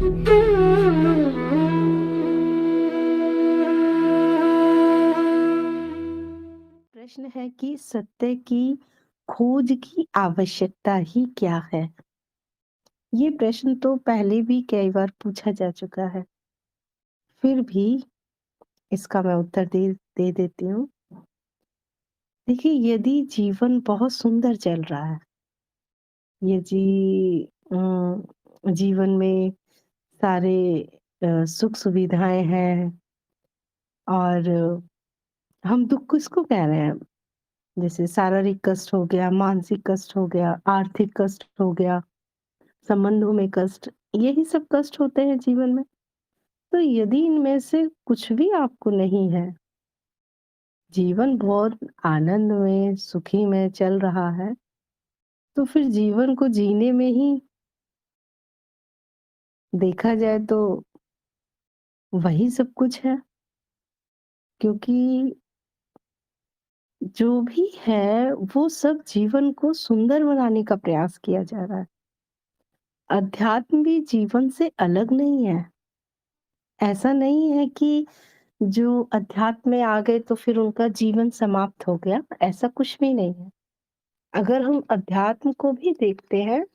प्रश्न है कि सत्य की खोज की आवश्यकता ही क्या है? ये प्रश्न तो पहले भी कई बार पूछा जा चुका है। फिर भी इसका मैं उत्तर दे देती हूँ। देखिए, यदि जीवन बहुत सुंदर चल रहा है, यदि जीवन में सारे सुख सुविधाएँ हैं और हम दुःख किसको कह रहे हैं? जैसे शारीरिक कष्ट हो गया, मानसिक कष्ट हो गया, आर्थिक कष्ट हो गया, संबंधों में कष्ट, यही सब कष्ट होते हैं जीवन में। तो यदि इनमें से कुछ भी आपको नहीं है, जीवन बहुत आनंद में, सुखी में चल रहा है, तो फिर जीवन को जीने में ही देखा जाए तो वही सब कुछ है। क्योंकि जो भी है, वो सब जीवन को सुंदर बनाने का प्रयास किया जा रहा है। अध्यात्म भी जीवन से अलग नहीं है। ऐसा नहीं है कि जो अध्यात्म में आ गए तो फिर उनका जीवन समाप्त हो गया, ऐसा कुछ भी नहीं है। अगर हम अध्यात्म को भी देखते हैं,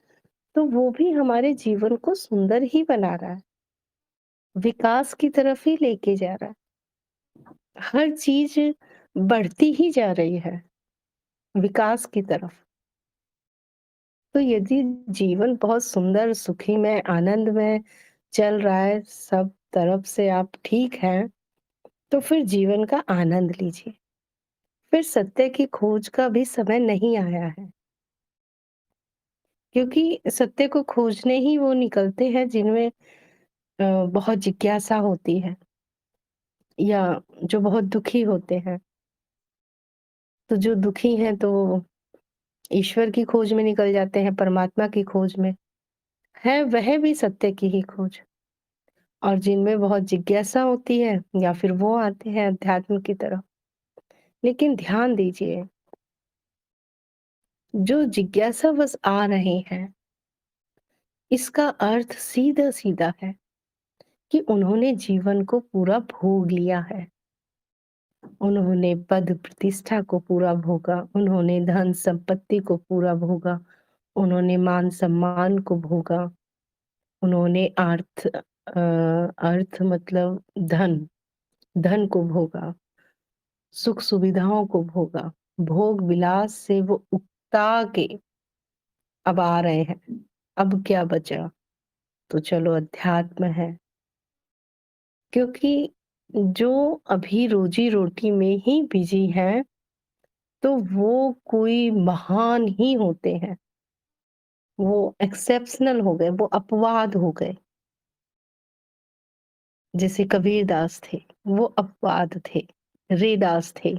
तो वो भी हमारे जीवन को सुंदर ही बना रहा है, विकास की तरफ ही लेके जा रहा है। हर चीज़ बढ़ती ही जा रही है, विकास की तरफ। तो यदि जीवन बहुत सुंदर, सुखी में, आनंद में चल रहा है, सब तरफ से आप ठीक हैं, तो फिर जीवन का आनंद लीजिए। फिर सत्य की खोज का भी समय नहीं आया है, क्योंकि सत्य को खोजने ही वो निकलते हैं जिनमें बहुत जिज्ञासा होती है या जो बहुत दुखी होते हैं। तो जो दुखी हैं तो वो ईश्वर की खोज में निकल जाते हैं, परमात्मा की खोज में। है वह भी सत्य की ही खोज। और जिनमें बहुत जिज्ञासा होती है या फिर वो आते हैं अध्यात्म की तरफ। लेकिन ध्यान दीजिए, जो जिज्ञासा बस आ रहे हैं, इसका अर्थ सीधा-सीधा है कि उन्होंने जीवन को पूरा भोग लिया है। उन्होंने पद प्रतिष्ठा को पूरा भोगा, उन्होंने धन संपत्ति को पूरा भोगा, उन्होंने मान सम्मान को भोगा, उन्होंने अर्थ मतलब धन, धन को भोगा, सुख सुविधाओं को भोगा, भोग विलास से वो उकता के अब आ रहे हैं। अब क्या बचा? तो चलो अध्यात्म है। क्योंकि जो अभी रोजी-रोटी में ही बिज़ी हैं, तो वो कोई महान ही होते हैं। वो एक्सेप्शनल हो गए, वो अपवाद हो गए। जैसे कबीरदास थे, वो अपवाद थे। रैदास थे,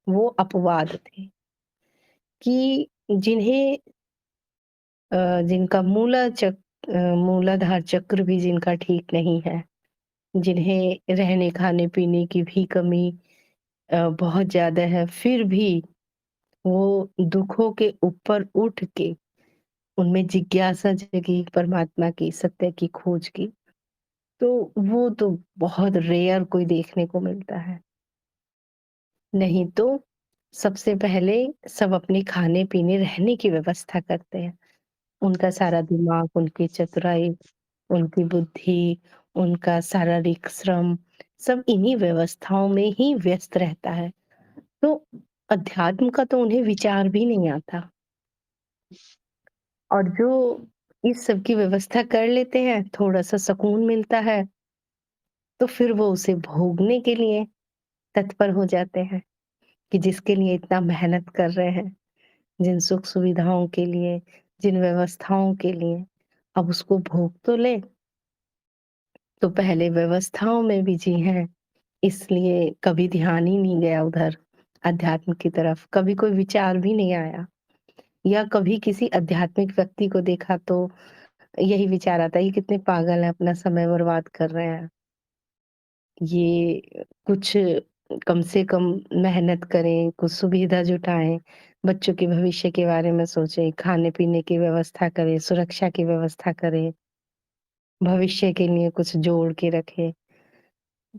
वो अपवाद थे कि जिन्हें जिनका मूलाधार चक्र भी जिनका ठीक नहीं है, जिन्हें रहने खाने-पीने की भी कमी बहुत ज़्यादा है, फिर भी वो दुखों के ऊपर उठ के उनमें जिज्ञासा जगी परमात्मा की, सत्य की खोज की, तो वो तो बहुत रेयर कोई देखने को मिलता है। नहीं तो सबसे पहले सब अपने खाने-पीने, रहने की व्यवस्था करते हैं। उनका सारा दिमाग, उनकी चतुराई, उनकी बुद्धि, उनका शारीरिक श्रम, सब इन्हीं व्यवस्थाओं में ही व्यस्त रहता है। तो अध्यात्म का तो उन्हें विचार भी नहीं आता। और जो इस सब की व्यवस्था कर लेते हैं, थोड़ा-सा सुकून मिलता है, तो फिर वो उसे भोगने के लिए तत्पर हो जाते हैं कि जिसके लिए इतना मेहनत कर रहे हैं, जिन सुख-सुविधाओं के लिए, जिन व्यवस्थाओं के लिए, अब उसको भोग तो लें। तो पहले व्यवस्थाओं में बिज़ी हैं, इसलिए कभी ध्यान ही नहीं गया उधर, अध्यात्म की तरफ, कभी कोई विचार भी नहीं आया। या कभी किसी आध्यात्मिक व्यक्ति को देखा तो यही विचार आता है, ये कितने पागल हैं, अपना समय बर्बाद कर रहे हैं। ये कुछ कम से कम मेहनत करें, कुछ सुविधा जुटाएँ, बच्चों के भविष्य के बारे में सोचें, खाने-पीने की व्यवस्था करें, सुरक्षा की व्यवस्था करें। भविष्य के लिए कुछ जोड़ के रखे,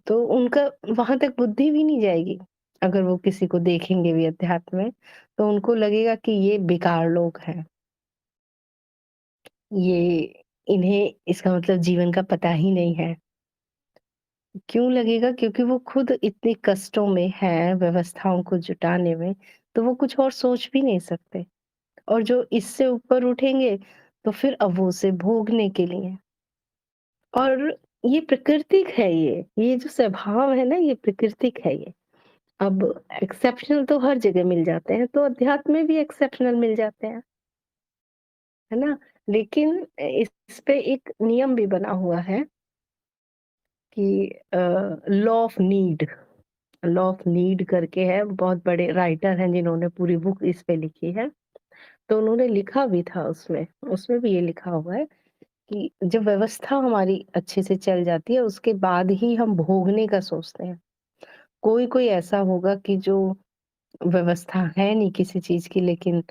तो उनका वहाँ तक बुद्धि भी नहीं जाएगी। अगर वो किसी को देखेंगे भी अध्यात्म में, तो उनको लगेगा कि ये बेकार लोग हैं। ये इन्हें इसका मतलब जीवन का पता ही नहीं है। क्यों लगेगा? क्योंकि वो खुद इतने कष्टों में हैं, व्यवस्थाओं को जुटाने में, तो वो कुछ और सोच भी नहीं सकते। और जो इससे ऊपर उठेंगे, तो फिर अब वो उसे भोगने के लिए। और ये प्राकृतिक है ये जो स्वभाव है ना, ये प्राकृतिक है ये। अब एक्सेप्शनल तो हर जगह मिल जाते हैं, तो अध्यात्म में भी एक्सेप्शनल मिल जाते हैं, है ना? लेकिन इस पे एक नियम भी बना हुआ है कि लॉ ऑफ नीड करके है, बहुत बड़े राइटर हैं जिन्होंने पूरी बुक इस पे लिखी है। तो उन्होंने लिखा भी था उसमें, उसमें भी ये लिखा हुआ है कि जब व्यवस्था हमारी अच्छे से चल जाती है, उसके बाद ही हम भोगने का सोचते हैं। कोई-कोई ऐसा होगा कि जो व्यवस्था है नहीं किसी चीज़ की, लेकिन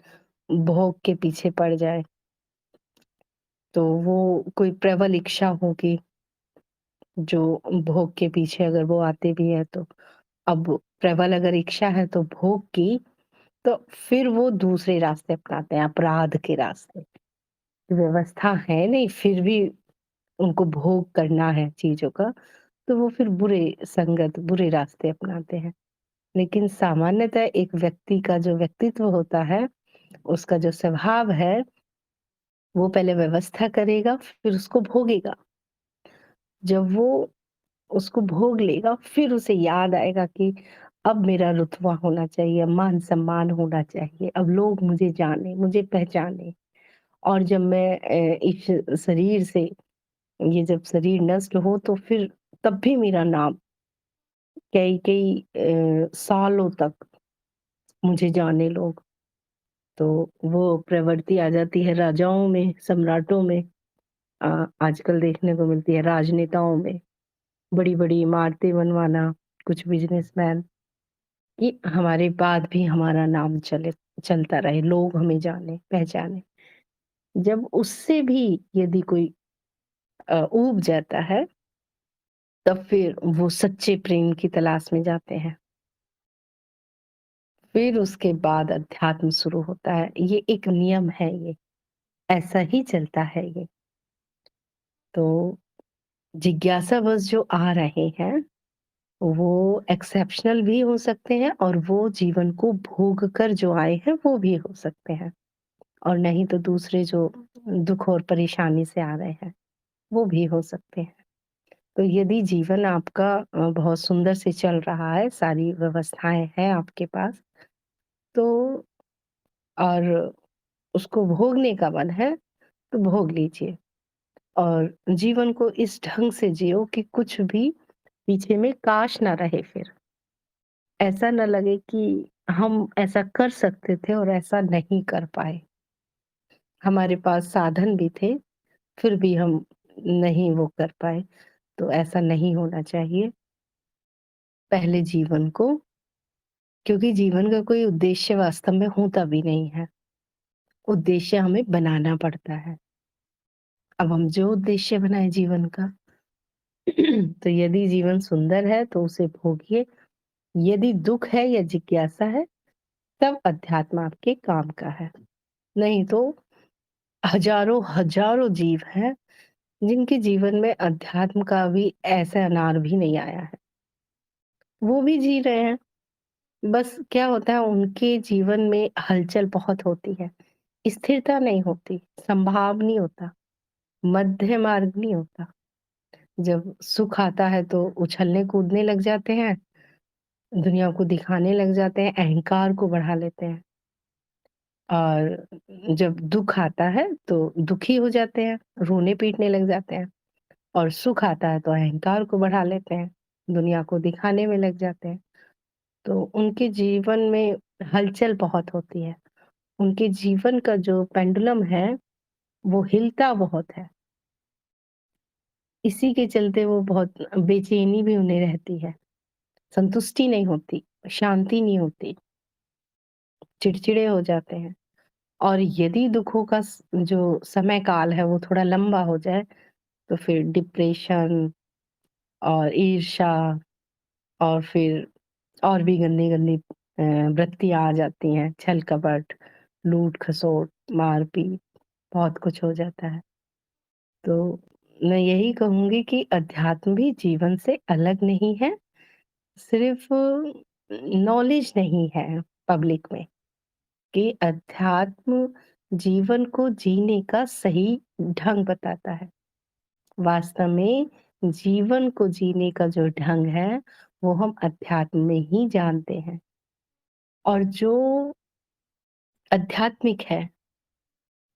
भोग के पीछे पड़ जाए। तो वो कोई प्रबल इच्छा होगी, जो भोग के पीछे अगर वो आते भी हैं तो। अब प्रबल अगर इच्छा है तो भोग की, तो फिर वो दूसरे रास्ते अपनाते हैं, अपराध के रास्ते। व्यवस्था है नहीं, फिर भी उनको भोग करना है चीज़ों का, तो वो फिर बुरे रास्ते अपनाते हैं। लेकिन सामान्यतः एक व्यक्ति का जो व्यक्तित्व होता है, उसका जो स्वभाव है, वो पहले व्यवस्था करेगा, फिर उसको भोगेगा। जब वो उसको भोग लेगा, फिर उसे याद आएगा कि अब मेरा रुतबा होना चाहिए, मान-सम्मान होना चाहिए, अब लोग मुझे जानें, मुझे पहचानें। और जब मैं इस शरीर से ये जब शरीर नष्ट हो, तो फिर तब भी मेरा नाम कई-कई सालों तक मुझे जाने लोग। तो वो प्रवृत्ति आ जाती है राजाओं में, सम्राटों में, आजकल देखने को मिलती है राजनेताओं में, बड़ी-बड़ी इमारतें बनवाना, कुछ बिज़नेसमैन, कि हमारे बाद भी हमारा नाम चलता रहे, लोग हमें जाने, पहचाने। जब उससे भी यदि कोई ऊब जाता है, तब फिर वो सच्चे प्रेम की तलाश में जाते हैं। फिर उसके बाद अध्यात्म शुरू होता है। ये एक नियम है ये, ऐसा ही चलता है ये। तो जिज्ञासावश जो आ रहे हैं, वो एक्सेप्शनल भी हो सकते हैं और वो जीवन को भोग कर जो आए हैं, वो भी हो सकते हैं। और नहीं तो दूसरे जो दुःख और परेशानी से आ रहे हैं, वो भी हो सकते हैं। तो यदि जीवन आपका बहुत सुंदर से चल रहा है, सारी व्यवस्थाएँ हैं आपके पास, तो और उसको भोगने का मन है, तो भोग लीजिए। और जीवन को इस ढंग से जियो कि कुछ भी पीछे में काश ना रहे फिर। ऐसा ना लगे कि हम ऐसा कर सकते थे और ऐसा नहीं कर पाए। हमारे पास साधन भी थे, फिर भी हम नहीं वो कर पाए, तो ऐसा नहीं होना चाहिए। पहले जीवन को, क्योंकि जीवन का कोई उद्देश्य वास्तव में होता भी नहीं है। उद्देश्य हमें बनाना पड़ता है। अब हम जो उद्देश्य बनाएँ जीवन का, तो यदि जीवन सुंदर है तो उसे भोगिए, यदि दुःख है या जिज्ञासा है, तब अध्यात्म आपके काम का है। नहीं तो हज़ारों, हज़ारों जीव हैं, जिनके जीवन में अध्यात्म का भी ऐसा अनार भी नहीं आया है। वो भी जी रहे हैं, बस क्या होता है उनके जीवन में हलचल बहुत होती है, स्थिरता नहीं होती, संभाव नहीं होता, मध्य मार्ग नहीं होता। जब सुख आता है तो उछलने-कूदने लग जाते हैं, दुनिया को दिखाने लग जाते हैं, अहंकार को बढ़ा लेते हैं। और जब दुःख आता है तो दुखी हो जाते हैं, रोने-पीटने लग जाते हैं। और सुख आता है तो अहंकार को बढ़ा लेते हैं, दुनिया को दिखाने में लग जाते हैं। तो उनके जीवन में हलचल बहुत होती है। उनके जीवन का जो पेंडुलम है, वो हिलता बहुत है। इसी के चलते वो बहुत बेचैनी भी उन्हें रहती है, संतुष्टि नहीं होती, शांति नहीं होती, चिड़चिड़े हो जाते हैं। और यदि दुखों का जो समय काल है वो थोड़ा लंबा हो जाए, तो फिर डिप्रेशन और ईर्ष्या और फिर और भी गंदी-गंदी वृत्तियाँ आ जाती हैं, छल-कपट, लूट-खसोट, मार-पीट, बहुत कुछ हो जाता है। तो मैं यही कहूँगी कि अध्यात्म भी जीवन से अलग नहीं है, सिर्फ़ नॉलेज नहीं है पब्लिक में कि अध्यात्म जीवन को जीने का सही ढंग बताता है। वास्तव में जीवन को जीने का जो ढंग है, वो हम अध्यात्म में ही जानते हैं। और जो आध्यात्मिक है,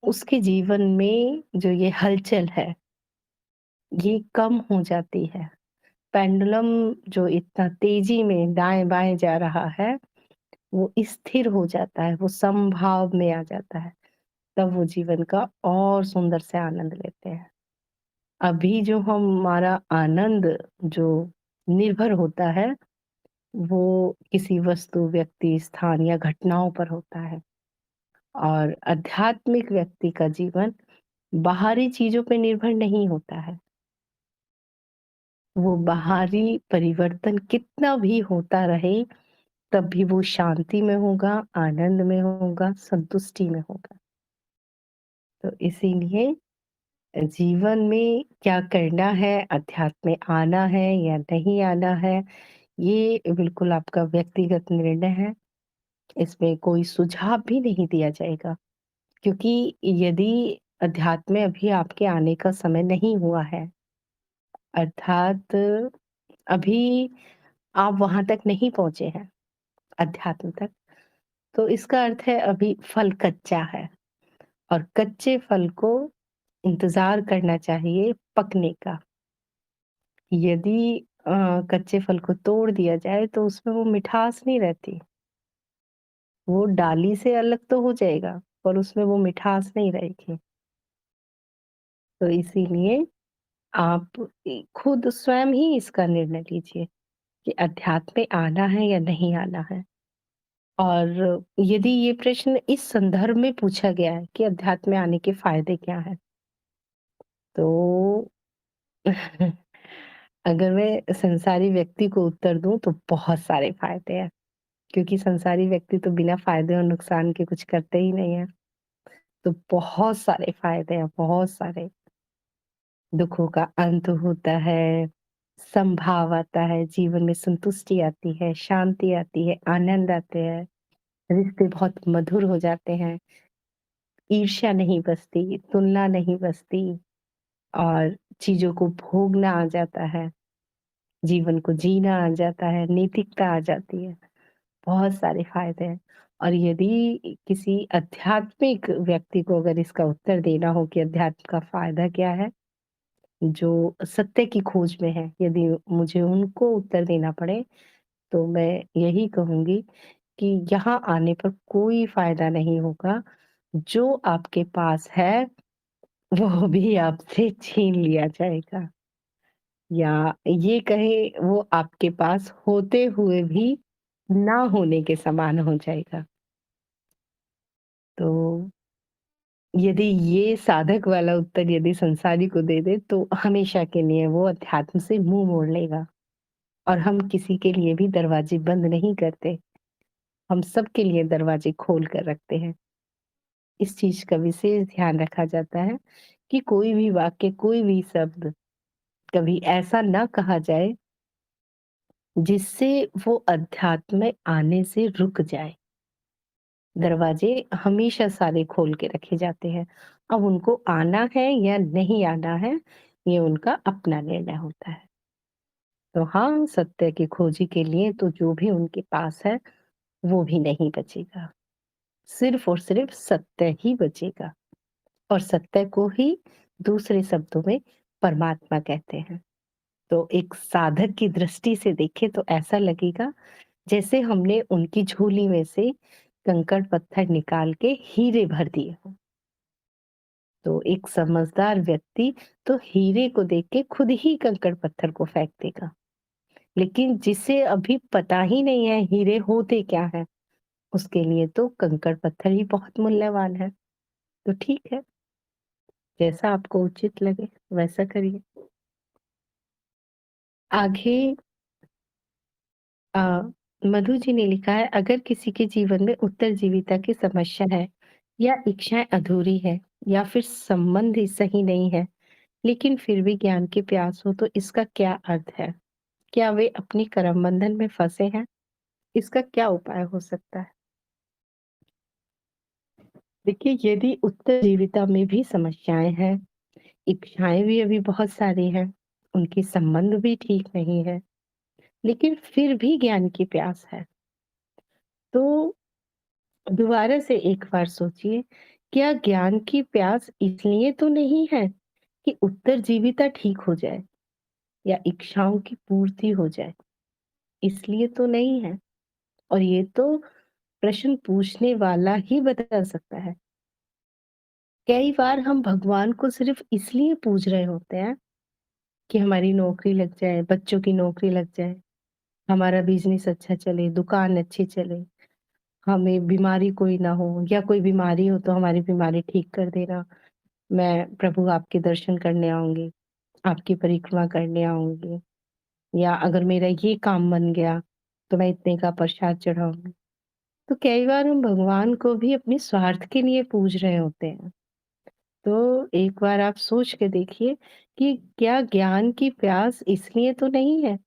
उसके जीवन में जो ये हलचल है, ये कम हो जाती है। पेंडुलम जो इतना तेज़ी में दाएँ-बाएँ जा रहा है, वो स्थिर हो जाता है, वो समभाव में आ जाता है। तब वो जीवन का और सुंदर से आनंद लेते हैं। अभी जो हमारा आनंद जो निर्भर होता है, वो किसी वस्तु, व्यक्ति, स्थान या घटनाओं पर होता है। और आध्यात्मिक व्यक्ति का जीवन बाहरी चीज़ों पे निर्भर नहीं होता है। वो बाहरी परिवर्तन कितना भी होता रहे, तब भी वो शांति में होगा, आनंद में होगा, संतुष्टि में होगा। तो इसीलिए जीवन में क्या करना है, अध्यात्म में आना है या नहीं आना है, ये बिल्कुल आपका व्यक्तिगत निर्णय है। इसमें कोई सुझाव भी नहीं दिया जाएगा, क्योंकि यदि अध्यात्म में अभी आपके आने का समय नहीं हुआ है, अर्थात अभी आप वहाँ तक नहीं पहुँचे हैं, अध्यात्म तक, तो इसका अर्थ है अभी फल कच्चा है और कच्चे फल को इंतज़ार करना चाहिए पकने का। यदि कच्चे फल को तोड़ दिया जाए तो उसमें वो मिठास नहीं रहती। वो डाली से अलग तो हो जाएगा, पर उसमें वो मिठास नहीं रहेगी। तो इसीलिए आप खुद स्वयं ही इसका निर्णय लीजिए कि अध्यात्म में आना है या नहीं आना है। और यदि ये प्रश्न इस संदर्भ में पूछा गया है कि अध्यात्म में आने के फ़ायदे क्या हैं? तो अगर मैं संसारी व्यक्ति को उत्तर दूँ तो बहुत सारे फ़ायदे हैं, क्योंकि संसारी व्यक्ति तो बिना फ़ायदे और नुकसान के कुछ करते ही नहीं है। तो बहुत सारे फ़ायदे हैं, बहुत सारे। दुखों का अंत होता है, समभाव आता है, जीवन में संतुष्टि आती है, शांति आती है, आनंद आते हैं, रिश्ते बहुत मधुर हो जाते हैं, ईर्ष्या नहीं बसती, तुलना नहीं बसती और चीज़ों को भोगना आ जाता है, जीवन को जीना आ जाता है, नैतिकता आ जाती है, बहुत सारे फ़ायदे हैं। और यदि किसी आध्यात्मिक व्यक्ति को अगर इसका उत्तर देना हो कि अध्यात्म का फ़ायदा क्या है, जो सत्य की खोज में है, यदि मुझे उनको उत्तर देना पड़े, तो मैं यही कहूँगी कि यहाँ आने पर कोई फ़ायदा नहीं होगा। जो आपके पास है, वो भी आपसे छीन लिया जाएगा या ये कहें वो आपके पास होते हुए भी ना होने के समान हो जाएगा। तो यदि ये साधक वाला उत्तर यदि संसारी को दे दे, तो हमेशा के लिए वो अध्यात्म से मुँह मोड़ लेगा। और हम किसी के लिए भी दरवाजे बंद नहीं करते, हम सबके लिए दरवाजे खोल कर रखते हैं। इस चीज़ का विशेष ध्यान रखा जाता है कि कोई भी वाक्य, कोई भी शब्द कभी ऐसा ना कहा जाए जिससे वो अध्यात्म में आने से रुक जाए। दरवाजे हमेशा सारे खोल के रखे जाते हैं। अब उनको आना है या नहीं आना है, ये उनका अपना निर्णय होता है। तो हाँ, सत्य की खोजी के लिए तो जो भी उनके पास है, वो भी नहीं बचेगा। सिर्फ़ और सिर्फ़ सत्य ही बचेगा और सत्य को ही दूसरे शब्दों में परमात्मा कहते हैं। तो एक साधक की दृष्टि से देखें तो ऐसा लगेगा जैसे हमने उनकी झोली में से कंकड़-पत्थर निकाल के हीरे भर दिए हों। तो एक समझदार व्यक्ति तो हीरे को देख के खुद ही कंकड़-पत्थर को फेंक देगा। लेकिन जिसे अभी पता ही नहीं है हीरे होते क्या हैं, उसके लिए तो कंकड़-पत्थर ही बहुत मूल्यवान है। तो ठीक है, जैसा आपको उचित लगे वैसा करिए। आगे अ, मधु जी ने लिखा है, अगर किसी के जीवन में उत्तरजीविता की समस्या है या इच्छाएं अधूरी है या फिर संबंध ही सही नहीं है, लेकिन फिर भी ज्ञान की प्यास हो, तो इसका क्या अर्थ है? क्या वे अपनी कर्म बंधन में फंसे हैं? इसका क्या उपाय हो सकता है? देखिए, यदि उत्तरजीविता में भी समस्याएं हैं, इच्छाएं भी अभी बहुत सारी हैं, उनके संबंध भी ठीक नहीं है, लेकिन फिर भी ज्ञान की प्यास है, तो दोबारा से एक बार सोचिए, क्या ज्ञान की प्यास इसलिए तो नहीं है कि उत्तरजीविता ठीक हो जाए या इच्छाओं की पूर्ति हो जाए, इसलिए तो नहीं है। और ये तो प्रश्न पूछने वाला ही बता सकता है। कई बार हम भगवान को सिर्फ इसलिए पूज रहे होते हैं कि हमारी नौकरी लग जाए, बच्चों की नौकरी लग जाए, हमारा बिजनेस अच्छा चले, दुकान अच्छी चले, हमें बीमारी कोई ना हो, या कोई बीमारी हो तो हमारी बीमारी ठीक कर देना। मैं प्रभु आपके दर्शन करने आऊँगी, आपकी परिक्रमा करने आऊँगी, या अगर मेरा ये काम बन गया, तो मैं इतने का प्रसाद चढ़ाऊँगी। तो कई बार हम भगवान को भी अपने स्वार्थ के लिए पूज रहे होते हैं। तो एक बार आप सोच के देखिए कि क्या ज्ञान की प्यास इसलिए तो नहीं है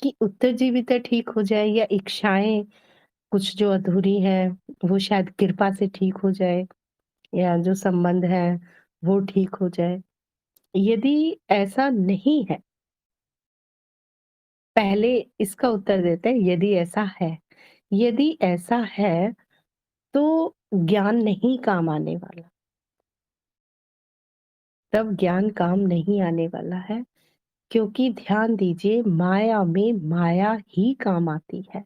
कि उत्तरजीविता ठीक हो जाए या इच्छाएँ कुछ जो अधूरी है, वो शायद कृपा से ठीक हो जाए, या जो संबंध है, वो ठीक हो जाए। यदि ऐसा नहीं है, पहले इसका उत्तर देते हैं, यदि ऐसा है। यदि ऐसा है, तो ज्ञान नहीं काम आने वाला, तब ज्ञान काम नहीं आने वाला है, क्योंकि ध्यान दीजिए, माया में माया ही काम आती है।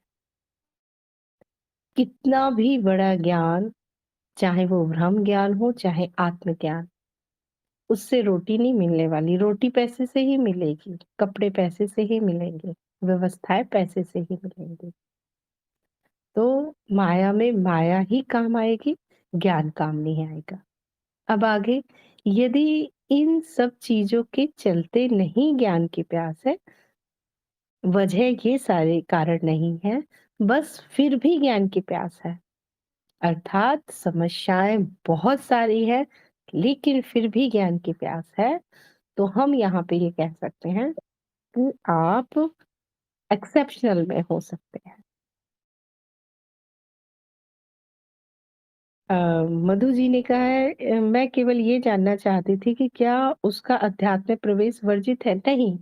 कितना भी बड़ा ज्ञान, चाहे वो ब्रह्म ज्ञान हो, चाहे आत्मज्ञान, उससे रोटी नहीं मिलने वाली, रोटी पैसे से ही मिलेगी, कपड़े पैसे से ही मिलेंगे, व्यवस्थाएँ पैसे से ही मिलेंगी। तो माया में माया ही काम आएगी, ज्ञान काम नहीं आएगा। अब आगे, यदि इन सब चीज़ों के चलते नहीं ज्ञान की प्यास है, वजह ये सारे कारण नहीं है, बस फिर भी ज्ञान की प्यास है। अर्थात समस्याएँ बहुत सारी हैं, लेकिन फिर भी ज्ञान की प्यास है, तो हम यहाँ पे ये कह सकते हैं कि आप एक्सेप्शनल में हो सकते हैं। अ, मधु जी ने कहा है, मैं केवल ये जानना चाहती थी कि क्या उसका अध्यात्म में प्रवेश वर्जित है? नहीं,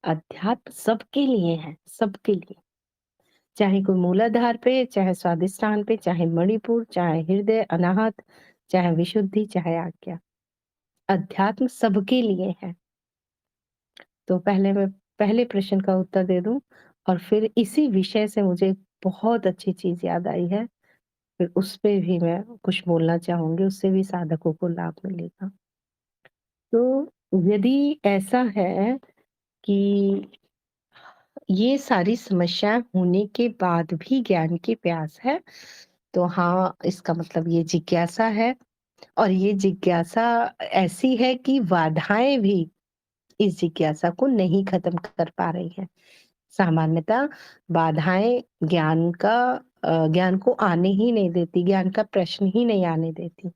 अध्यात्म सबके लिए है, सबके लिए। चाहे कोई मूलाधार पे, चाहे स्वादिष्टान पे, चाहे मणिपुर, चाहे हृदय अनाहत, चाहे विशुद्धि, चाहे आज्ञा। अध्यात्म सबके लिए है। तो पहले मैं पहले प्रश्न का उत्तर दे दूँ, और फिर इसी विषय से मुझे बहुत अच्छी चीज़ याद आई है, फिर उस पे भी मैं कुछ बोलना चाहूँगी, उससे भी साधकों को लाभ मिलेगा। तो यदि ऐसा है कि ये सारी समस्याएँ होने के बाद भी ज्ञान की प्यास है, तो हाँ, इसका मतलब ये जिज्ञासा है, और ये जिज्ञासा ऐसी है कि बाधाएँ भी इस जिज्ञासा को नहीं खत्म कर पा रही हैं। सामान्यतः बाधाएँ ज्ञान को आने ही नहीं देती, ज्ञान का प्रश्न ही नहीं आने देती।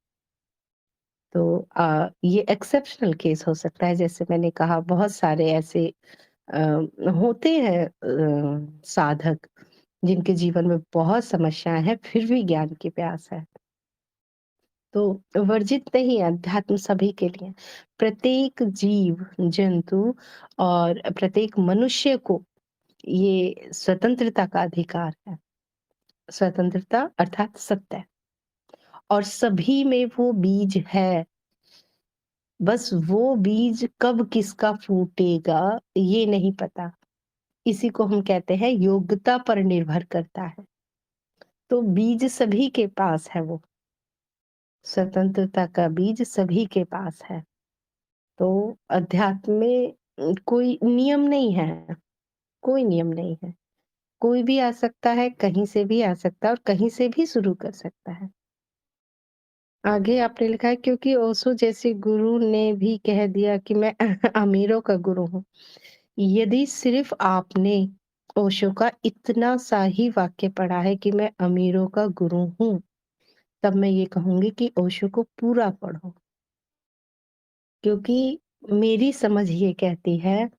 तो ये एक्सेप्शनल केस हो सकता है, जैसे मैंने कहा, बहुत सारे ऐसे अ, होते हैं साधक जिनके जीवन में बहुत समस्याएँ हैं, फिर भी ज्ञान की प्यास है। तो वर्जित नहीं है अध्यात्म सभी के लिए। प्रत्येक जीव, जंतु और प्रत्येक मनुष्य को ये स्वतंत्रता का अधिकार है। स्वतंत्रता अर्थात सत्य, और सभी में वो बीज है। बस वो बीज कब किसका फूटेगा, ये नहीं पता। इसी को हम कहते हैं योग्यता पर निर्भर करता है। तो बीज सभी के पास है वो। स्वतंत्रता का बीज सभी के पास है। तो अध्यात्म में कोई नियम नहीं है, कोई नियम नहीं है। कोई भी आ सकता है, कहीं से भी आ सकता है, और कहीं से भी शुरू कर सकता है। आगे आपने लिखा है क्योंकि ओशो जैसे गुरु ने भी कह दिया कि मैं अमीरों का गुरु हूँ। यदि सिर्फ आपने ओशो का इतना सा ही वाक्य पढ़ा है कि मैं अमीरों का गुरु हूँ, तब मैं ये कहूँगी कि ओशो को पूरा पढ़ो। क्योंकि मेरी समझ ये कहती है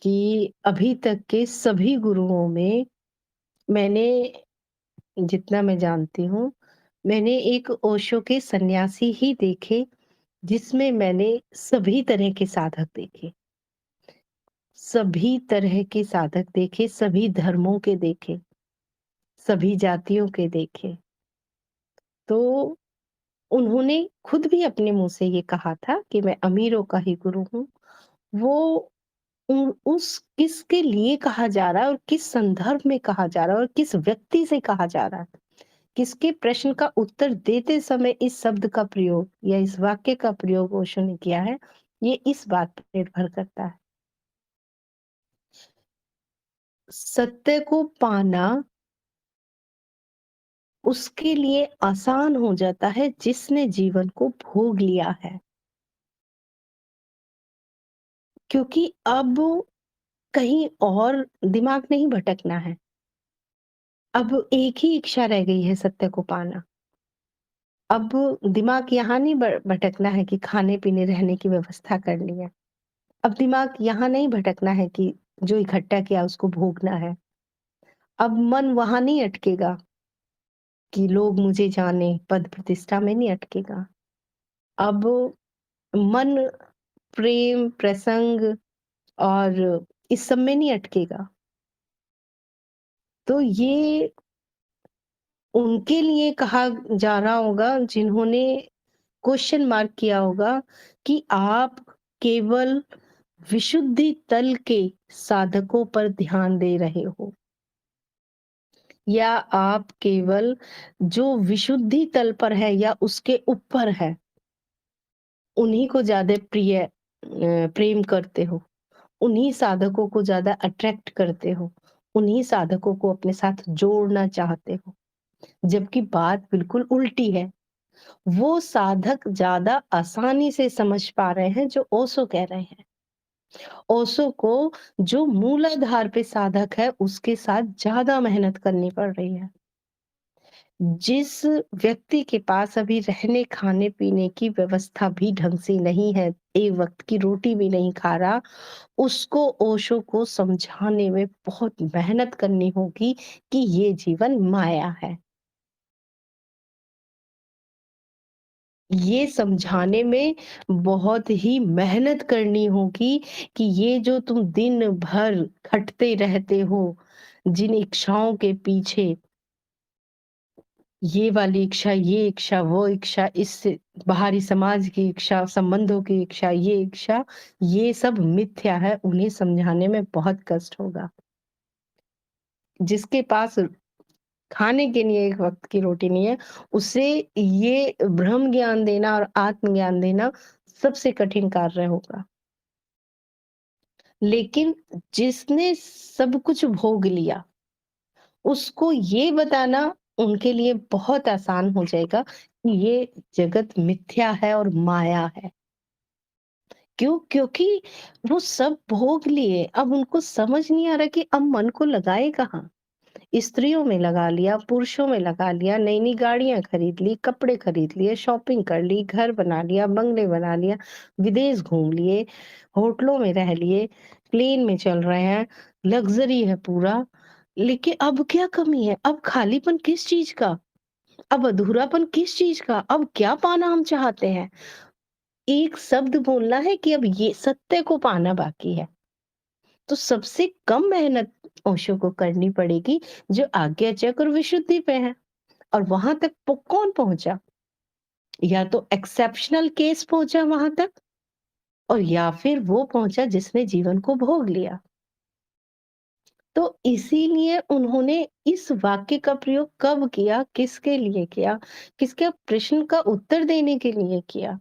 कि अभी तक के सभी गुरुओं में मैंने जितना मैं जानती हूँ, मैंने एक ओशो के सन्यासी ही देखे जिसमें मैंने सभी तरह के साधक देखे। सभी तरह के साधक देखे, सभी धर्मों के देखे, सभी जातियों के देखे। तो उन्होंने खुद भी अपने मुँह से ये कहा था कि मैं अमीरों का ही गुरु हूँ। वो उस किसके लिए कहा जा रहा है और किस संदर्भ में कहा जा रहा है और किस व्यक्ति से कहा जा रहा है, किसके प्रश्न का उत्तर देते समय इस शब्द का प्रयोग या इस वाक्य का प्रयोग ओशो ने किया है, ये इस बात पर निर्भर करता है। सत्य को पाना उसके लिए आसान हो जाता है जिसने जीवन को भोग लिया है। क्योंकि अब कहीं और दिमाग नहीं भटकना है। अब एक ही इच्छा रह गई है सत्य को पाना। अब दिमाग यहाँ नहीं भटकना है कि खाने-पीने, रहने की व्यवस्था करनी है। अब दिमाग यहाँ नहीं भटकना है कि जो इकट्ठा किया उसको भोगना है। अब मन वहाँ नहीं अटकेगा कि लोग मुझे जाने, पद प्रतिष्ठा में नहीं अटकेगा। अब मन प्रेम, प्रसंग और इस सब में नहीं अटकेगा। तो ये उनके लिए कहा जा रहा होगा जिन्होंने क्वेश्चन मार्क किया होगा कि आप केवल विशुद्धि तल के साधकों पर ध्यान दे रहे हो या आप केवल जो विशुद्धि तल पर है या उसके ऊपर है उन्हीं को ज्यादा प्रेम करते हो, उन्हीं साधकों को ज्यादा अट्रैक्ट करते हो, उन्हीं साधकों को अपने साथ जोड़ना चाहते हो, जबकि बात बिल्कुल उल्टी है। वो साधक ज्यादा आसानी से समझ पा रहे हैं जो ओशो कह रहे हैं। ओशो को जो मूलाधार पे साधक है उसके साथ ज्यादा मेहनत करनी पड़ रही है। जिस व्यक्ति के पास अभी रहने खाने पीने की व्यवस्था भी ढंग से नहीं है, एक वक्त की रोटी भी नहीं खा रहा, उसको ओशो को समझाने में बहुत मेहनत करनी होगी कि ये जीवन माया है। ये समझाने में बहुत ही मेहनत करनी होगी कि ये जो तुम दिन भर खटते रहते हो, जिन इच्छाओं के पीछे, ये वाली इच्छा, ये इच्छा, वो इच्छा, इस बाहरी समाज की इच्छा, संबंधों की इच्छा, ये इच्छा, ये सब मिथ्या है, उन्हें समझाने में बहुत कष्ट होगा। जिसके पास खाने के लिए एक वक़्त की रोटी नहीं है, उसे ये ब्रह्म ज्ञान देना और आत्म ज्ञान देना सबसे कठिन कार्य होगा। लेकिन जिसने सब कुछ भोग लिया, उसको ये बताना उनके लिए बहुत आसान हो जाएगा कि ये जगत मिथ्या है और माया है। क्यों? क्योंकि वो सब भोग लिए, अब उनको समझ नहीं आ रहा कि अब मन को लगाए कहाँ? स्त्रियों में लगा लिया, पुरुषों में लगा लिया, नई-नई गाड़ियाँ खरीद ली, कपड़े खरीद लिए, शॉपिंग कर ली, घर बना लिया, बंगले बना लिया, विदेश घूम लिए, होटलों में रह लिए, प्लेन में चल रहे हैं, लग्ज़री है पूरा। लेकिन अब क्या कमी है? अब खालीपन किस चीज़ का? अब अधूरापन किस चीज़ का? अब क्या पाना हम चाहते हैं? एक शब्द बोलना है कि अब ये सत्य को पाना बाकी है। तो सबसे कम मेहनत ओशो को करनी पड़ेगी जो आज्ञा चक्र और विशुद्धि पे है। और वहां तक कौन पहुंचा? या तो एक्सेप्शनल केस पहुंचा वहां तक और या फिर वो पहुंचा जिसने जीवन को भोग लिया। तो इसीलिए उन्होंने इस वाक्य का प्रयोग कब किया, किसके लिए किया, किसके प्रश्न का उत्तर देने के लिए किया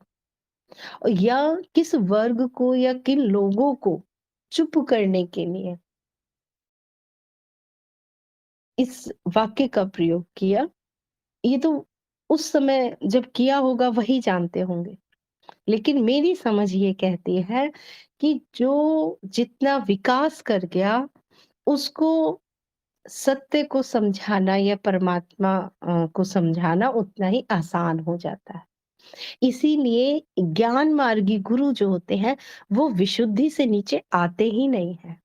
या किस वर्ग को या किन लोगों को चुप करने के लिए इस वाक्य का प्रयोग किया, ये तो उस समय जब किया होगा वही जानते होंगे। लेकिन मेरी समझ ये कहती है कि जो जितना विकास कर गया, उसको सत्य को समझाना या परमात्मा को समझाना उतना ही आसान हो जाता है। इसीलिए ज्ञान मार्गी गुरु जो होते हैं, वो विशुद्धि से नीचे आते ही नहीं हैं।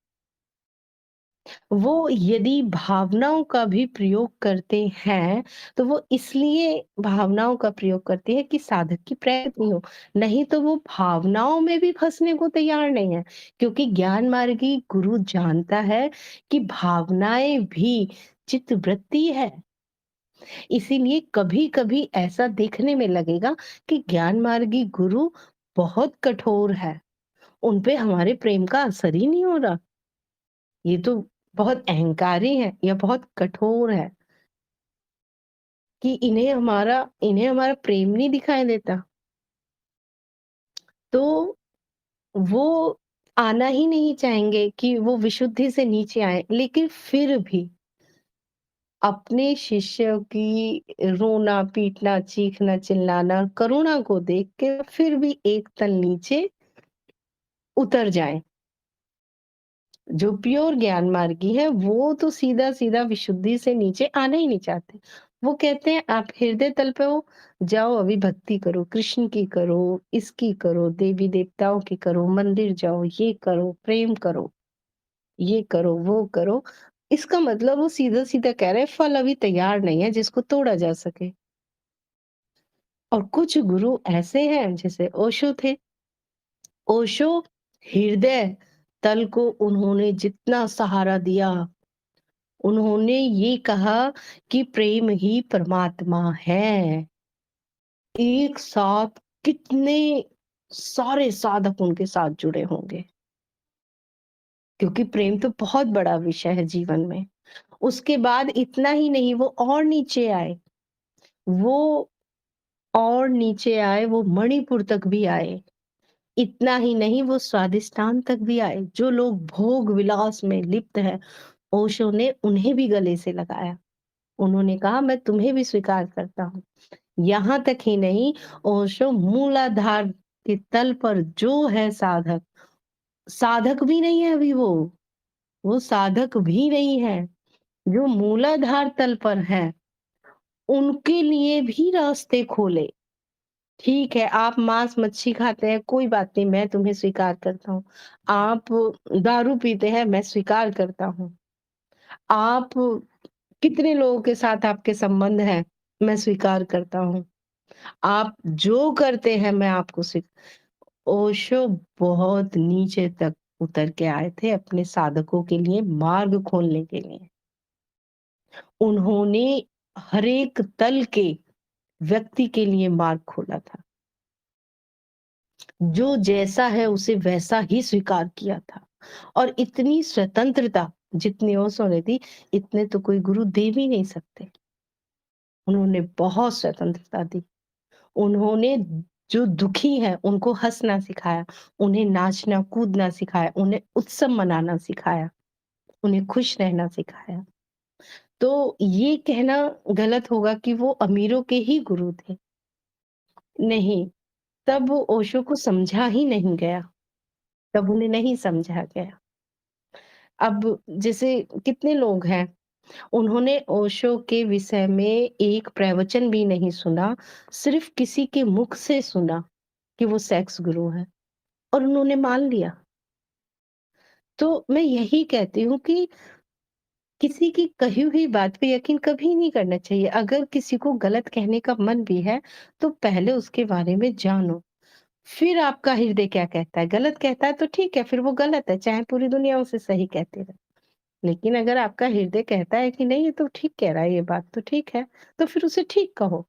वो यदि भावनाओं का भी प्रयोग करते हैं, तो वो इसलिए भावनाओं का प्रयोग करते हैं कि साधक की प्रगति हो। नहीं तो वो भावनाओं में भी फँसने को तैयार नहीं है, क्योंकि ज्ञान मार्गी गुरु जानता है कि भावनाएँ भी चित्तवृत्ति है। इसीलिए कभी-कभी ऐसा देखने में लगेगा कि ज्ञान मार्गी गुरु बहुत कठोर है, उन पे हमारे प्रेम का असर ही नहीं हो रहा। ये तो बहुत अहंकारी है या बहुत कठोर है कि इन्हें हमारा प्रेम नहीं दिखाई देता। तो वो आना ही नहीं चाहेंगे कि वो विशुद्धि से नीचे आएँ, लेकिन फिर भी अपने शिष्य की रोना, पीटना, चीखना, चिल्लाना, करुणा को देख के फिर भी एक तल नीचे उतर जाएँ। जो प्योर ज्ञान मार्गी है, वो तो सीधा-सीधा विशुद्धि से नीचे आना ही नहीं चाहते। वो कहते हैं आप हृदय तल पे हो, जाओ अभी भक्ति करो, कृष्ण की करो, इसकी करो, देवी-देवताओं की करो, मंदिर जाओ, ये करो, प्रेम करो, ये करो, वो करो। इसका मतलब वो सीधा-सीधा कह रहे हैं फल अभी तैयार नहीं है जिसको तोड़ा जा सके। और कुछ गुरु ऐसे हैं जैसे ओशो थे। ओशो हृदय तल को उन्होंने जितना सहारा दिया, उन्होंने ये कहा कि प्रेम ही परमात्मा है। एक साथ कितने सारे साधक उनके साथ जुड़े होंगे, क्योंकि प्रेम तो बहुत बड़ा विषय है जीवन में। उसके बाद इतना ही नहीं, वो और नीचे आए, वो और नीचे आए, वो मणिपुर तक भी आए। इतना ही नहीं, वो स्वादिष्टान तक भी आए। जो लोग भोग विलास में लिप्त हैं, ओशो ने उन्हें भी गले से लगाया। उन्होंने कहा मैं तुम्हें भी स्वीकार करता हूँ। यहाँ तक ही नहीं, ओशो मूलाधार के तल पर जो है साधक, साधक भी नहीं है अभी वो साधक भी नहीं है। जो मूलाधार तल पर है, उनके लिए भी रास्ते खोले। ठीक है, आप मांस मच्छी खाते हैं, कोई बात नहीं, मैं तुम्हें स्वीकार करता हूँ। आप दारू पीते हैं, मैं स्वीकार करता हूँ। आप कितने लोगों के साथ आपके संबंध हैं, मैं स्वीकार करता हूँ। आप जो करते हैं मैं आपको ओशो बहुत नीचे तक उतर के आए थे अपने साधकों के लिए मार्ग खोलने के लिए। उन्होंने हर एक तल के व्यक्ति के लिए मार्ग खोला था। जो जैसा है उसे वैसा ही स्वीकार किया था। और इतनी स्वतंत्रता जितनी ओशो ने दी, इतने तो कोई गुरु दे भी नहीं सकते। उन्होंने बहुत स्वतंत्रता दी। उन्होंने जो दुखी हैं उनको हँसना सिखाया, उन्हें नाचना कूदना सिखाया, उन्हें उत्सव मनाना सिखाया, उन्हें खुश रहना सिखाया। तो ये कहना गलत होगा कि वो अमीरों के ही गुरु थे। नहीं, तब वो ओशो को समझा ही नहीं गया, तब उन्हें नहीं समझा गया। अब जैसे कितने लोग हैं, उन्होंने ओशो के विषय में एक प्रवचन भी नहीं सुना, सिर्फ़ किसी के मुख से सुना कि वो सेक्स गुरु हैं और उन्होंने मान लिया। तो मैं यही कहती हूँ कि किसी की कही हुई बात पे यकीन कभी नहीं करना चाहिए। अगर किसी को गलत कहने का मन भी है, तो पहले उसके बारे में जानो। फिर आपका हृदय क्या कहता है? गलत कहता है तो ठीक है, फिर वो गलत है, चाहे पूरी दुनिया उसे सही कहती रहे। लेकिन अगर आपका हृदय कहता है कि नहीं ये तो ठीक कह रहा है, ये बात तो ठीक है, तो फिर उसे ठीक कहो।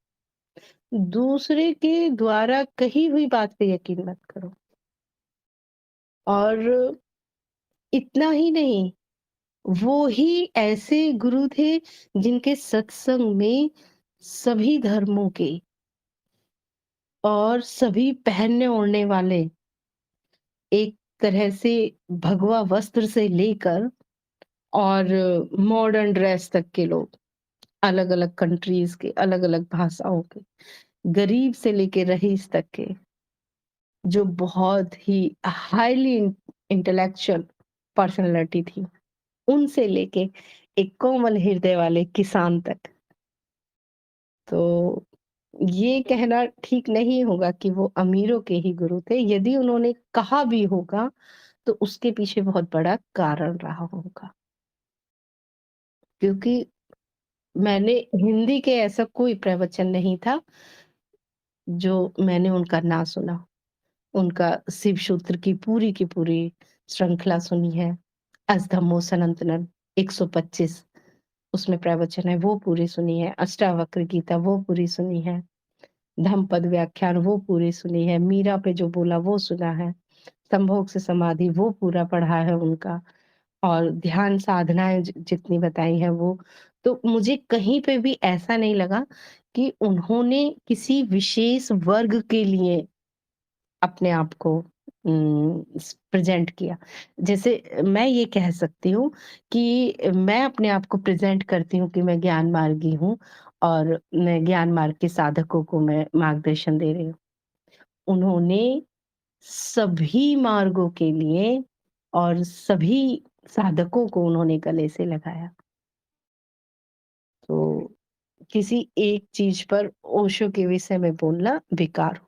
दूसरे के द्वारा कही हुई बात पे यकीन मत करो। और इतना ही नहीं, वो ही ऐसे गुरु थे जिनके सत्संग में सभी धर्मों के और सभी पहनने ओढ़ने वाले, एक तरह से भगवा वस्त्र से लेकर और मॉडर्न ड्रेस तक के लोग, अलग-अलग कंट्रीज़ के, अलग-अलग भाषाओं के, गरीब से लेके रईस तक के, जो बहुत ही हाइली इंटेलेक्चुअल पर्सनैलिटी थी, उनसे लेके एक कोमल हृदय वाले किसान तक। तो ये कहना ठीक नहीं होगा कि वो अमीरों के ही गुरु थे। यदि उन्होंने कहा भी होगा, तो उसके पीछे बहुत बड़ा कारण रहा होगा। क्योंकि मैंने हिंदी के ऐसा कोई प्रवचन नहीं था, जो मैंने उनका ना सुना। उनका शिव सूत्र की पूरी श्रृंखला सुनी है। अष्टधम्मो सनातनम 125 उसमें प्रवचन है, वो पूरी सुनी है। अष्टावक्र गीता वो पूरी सुनी है। धम्मपद व्याख्यान वो पूरी सुनी है। मीरा पे जो बोला वो सुना है। संभोग से समाधि वो पूरा पढ़ा है उनका। और ध्यान साधनाएँ जितनी बताई हैं वो, तो मुझे कहीं पे भी ऐसा नहीं लगा कि उन्होंने किसी विशेष वर्ग के लिए अपने आप को प्रेज़ेंट किया। जैसे मैं ये कह सकती हूँ कि मैं अपने आप को प्रेज़ेंट करती हूँ कि मैं ज्ञान मार्गी हूँ और मैं ज्ञान मार्ग के साधकों को मैं मार्गदर्शन दे रही हूँ। उन्होंने सभी मार्गों के लिए और सभी साधकों को उन्होंने गले से लगाया। तो किसी एक चीज़ पर ओशो के विषय में बोलना बेकार